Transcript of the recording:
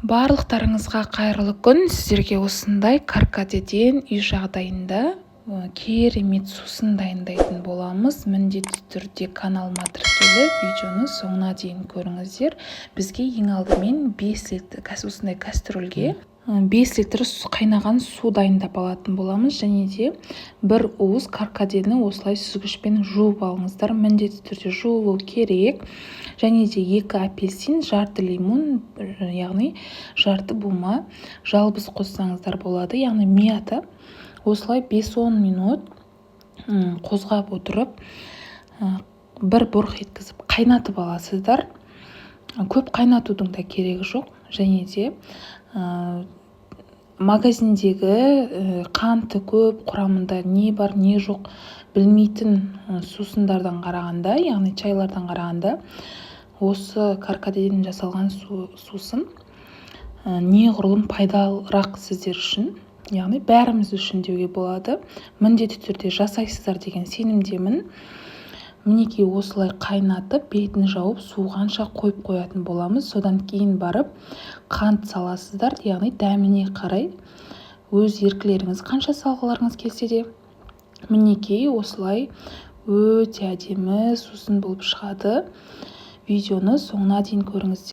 Барлықтарыңызға қайырлы күн. Сіздерге осындай каркадеден үй жағдайында керемет сусын дайындайтын боламыз. Міндетті түрде каналыма тіркеліп, видеоны соңына дейін көріңіздер. Бізге ең алдымен 5 литр осындай кастрөлге 5 литр қайнаған су дайындап алатын боламыз. Және де бір уыс каркадені осылай сүзгішпен жуып алыңыздар. Міндетті түрде жуылу керек. Және де 2 апельсин, жарты лимон, яғни жарты бума жалбыз қоссаңыздар болады. Яғни мята осылай 5-10 минут қозғап отырып, бір бұрқ еткізіп қайнатып аласыздар. Көп қайнатудың да керегі жоқ. Және де магазиндегі қанты көп, құрамында не бар не жоқ білмейтін сусындардан қарағанда, яғни чайлардан қарағанда, осы каркадеден жасалған сусын неғұрлым пайдалырақ сіздер үшін, яғни бәріміз үшін деуге болады. Міндетті түрде жасайсыздар деген сенімдемін. Мінекей осылай қайнатып, бетін жауып, суығанша қойып қоятын боламыз. Содан кейін барып қант саласыздар, яғни дәміне қарай өз еркілеріңіз қанша салғыларыңыз келсе де. Мінекей осылай өте әдемі сусын болып шығады. Видеоны соңына дейін көріңіздер.